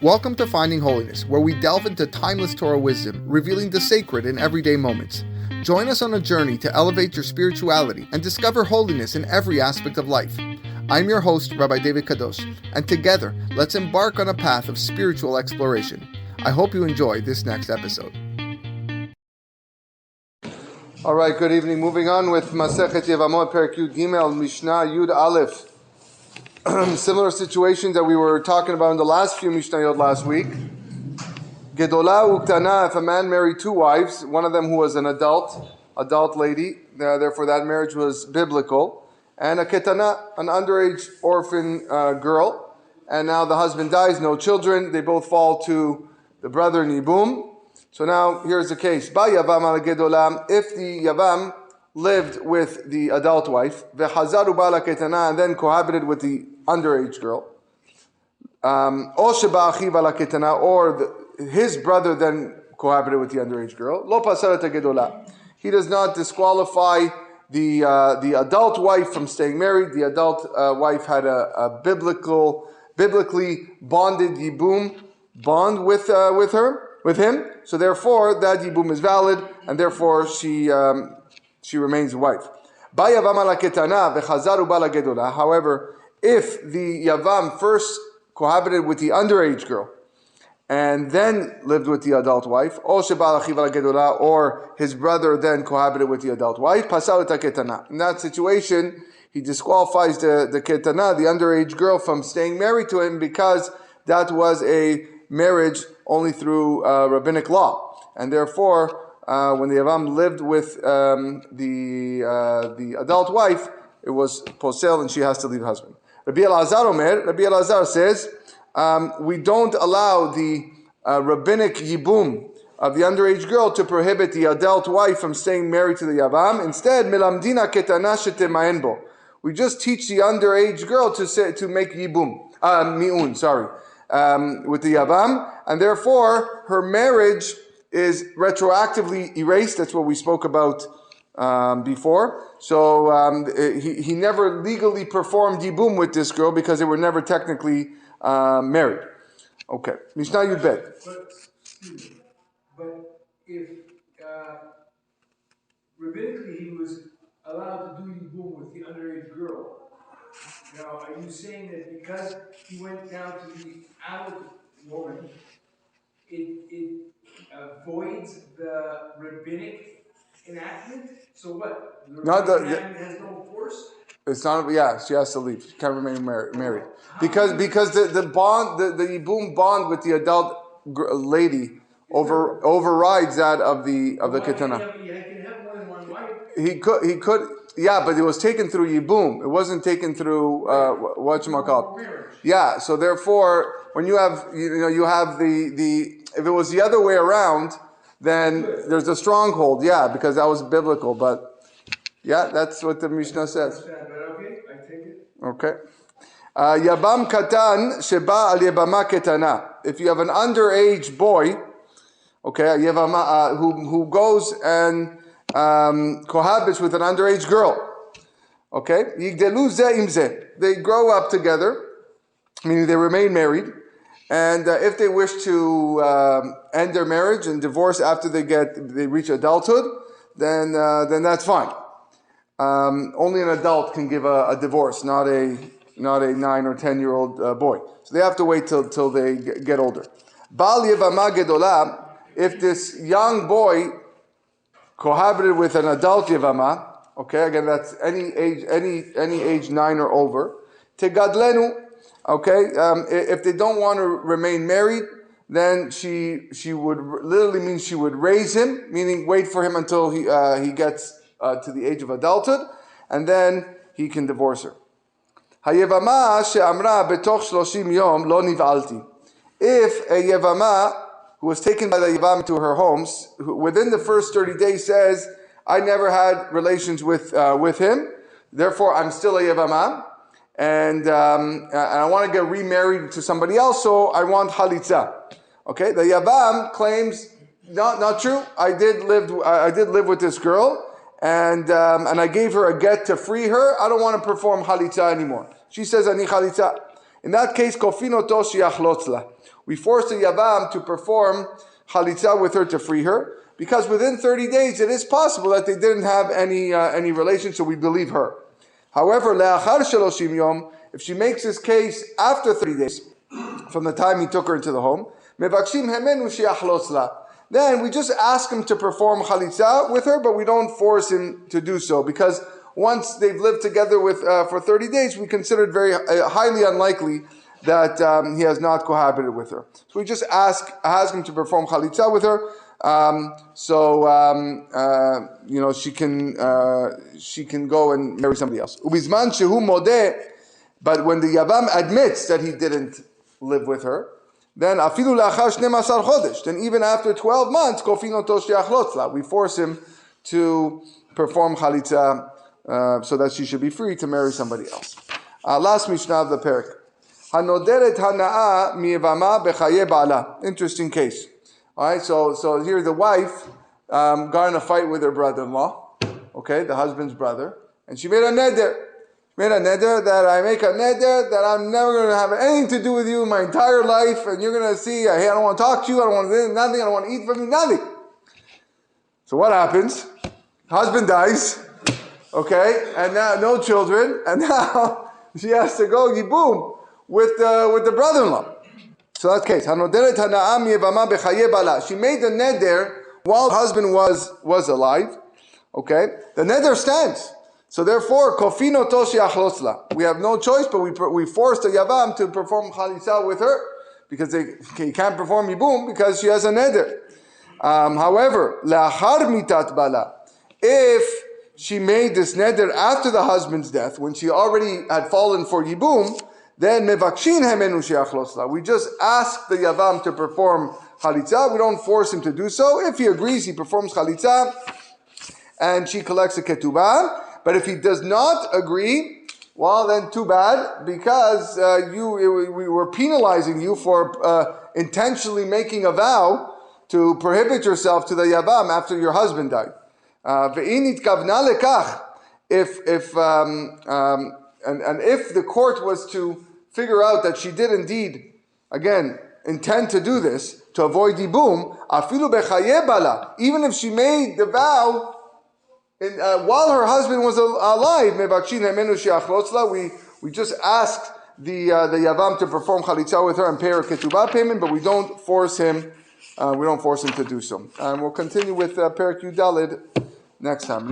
Welcome to Finding Holiness, where we delve into timeless Torah wisdom, revealing the sacred in everyday moments. Join us on a journey to elevate your spirituality and discover holiness in every aspect of life. I'm your host, Rabbi David Kadosh, and together, let's embark on a path of spiritual exploration. I hope you enjoy this next episode. All right, good evening. Moving on with Masechet Yevamot, Perek Yud Gimel, Mishnah Yud Aleph. Similar situation that we were talking about in the last few Mishnayot last week. Gedola uktana, if a man married two wives, one of them who was an adult lady, therefore that marriage was biblical, and a ketana, an underage orphan girl, and now the husband dies, no children, they both fall to the brother in Yibum. So now here's the case. Ba yavam al gedola, if the yavam lived with the adult wife, ve'chazaru bala ketana, and then cohabited with the underage girl, or his brother then cohabited with the underage girl, lo pasarat gedola. He does not disqualify the adult wife from staying married. The adult wife had a biblically bonded yibum bond with him. So therefore, that yibum is valid, and therefore she remains a wife. However, if the yavam first cohabited with the underage girl and then lived with the adult wife, or his brother then cohabited with the adult wife, in that situation, he disqualifies the ketana, the underage girl, from staying married to him because that was a marriage only through rabbinic law. And therefore, when the yavam lived with the adult wife, it was posel and she has to leave husband. Rabbi Elazar says, we don't allow the rabbinic yibum of the underage girl to prohibit the adult wife from staying married to the yavam. Instead, milamdina ketana shetemaen bo. We just teach the underage girl to make yibum, mi'un, with the yavam, and therefore her marriage is retroactively erased. That's what we spoke about before. So he never legally performed yibum with this girl because they were never technically married. Okay, Mishnah Yud Bet. But if rabbinically he was allowed to do yibum with the underage girl, now are you saying that because he went down to the adult woman, it voids the rabbinic enactment? So what? The rabbinic enactment has no force? It's not. Yeah, she has to leave. She can't remain married because the bond, the yibum bond with the adult lady overrides that of the ketana. He can have more than one wife. He could. Yeah, but it was taken through yibum. It wasn't taken through whatchamacallit. Yeah. So therefore, when you have you have the if it was the other way around, then there's a stronghold. Yeah, because that was biblical. But yeah, that's what the Mishnah says. Okay, I take it. Okay. Yabam katan sheba al yabama ketana. If you have an underage boy, okay, yabama who goes and cohabits with an underage girl, okay, yigdelu ze im ze. They grow up together, meaning they remain married, and if they wish to end their marriage and divorce after they reach adulthood, then that's fine. Only an adult can give a divorce, not a 9 or 10-year-old boy. So they have to wait till they get older. Bal yevama gedola, if this young boy cohabited with an adult yevama, okay, again that's any age 9 or over, tegadlenu, okay, if they don't want to remain married, then she would literally mean she would raise him, meaning wait for him until he gets to the age of adulthood, and then he can divorce her. Hayevama she'amra betoch 30 yom lo niv'alti. If a yevama who was taken by the yavam to her homes, within the first 30 days says, I never had relations with him, therefore I'm still a yevama, and I want to get remarried to somebody else, so I want halitza. Okay, the yavam claims, not true. I did live with this girl, and I gave her a get to free her. I don't want to perform halitza anymore. She says, Ani halitza. In that case, kofin oto sheyachlotz la. We force the Yavam to perform chalitza with her to free her, because within 30 days it is possible that they didn't have any relation, so we believe her. However, le'achar shaloshim yom, if she makes this case after 30 days from the time he took her into the home, mevakshim hemenu sheyachlotz la. Then we just ask him to perform chalitza with her, but we don't force him to do so, because once they've lived together for 30 days, we consider it very highly unlikely that he has not cohabited with her. So we just ask him to perform chalitza with her, she can go and marry somebody else. Ubizman shehu modeh, but when the Yavam admits that he didn't live with her, then afilu la'achar 12 chodesh, then even after 12 months, kofin oto sheyachlotz la, we force him to perform chalitza so that she should be free to marry somebody else. Last Mishnah of the parak. Hanoderet hana'a miyevama bechaye ba'ala. Interesting case. All right, so here the wife got in a fight with her brother-in-law, okay, the husband's brother, and she made a neder. That I make a neder that I'm never going to have anything to do with you my entire life, and you're going to see, hey, I don't want to talk to you, I don't want to do nothing, I don't want to eat from you, nothing. So what happens? Husband dies, okay, and now no children, and now she has to go yibum with the brother-in-law. So that's the case. She made the neder while the husband was alive, okay? The neder stands. So therefore, kofino to sheyachlotz la. We have no choice, but we force the Yavam to perform chalitza with her, because he can't perform yibum because she has a neder. However, le'achar mitat bala, if she made this neder after the husband's death, when she already had fallen for yibum, then mevakshin hemenu sheyachlotz la. We just ask the Yavam to perform chalitza. We don't force him to do so. If he agrees, he performs chalitza, and she collects a ketubah. But if he does not agree, well, then too bad, because we were penalizing you for intentionally making a vow to prohibit yourself to the Yavam after your husband died. Ve'init kavna lekach. If the court was to figure out that she did indeed, again, intend to do this to avoid yibum, afilu bechaye bala, even if she made the vow while her husband was alive, we just asked the Yavam to perform chalitza with her and pay her ketubah payment, but we don't force him to do so. And we'll continue with Perek Yudalid next time.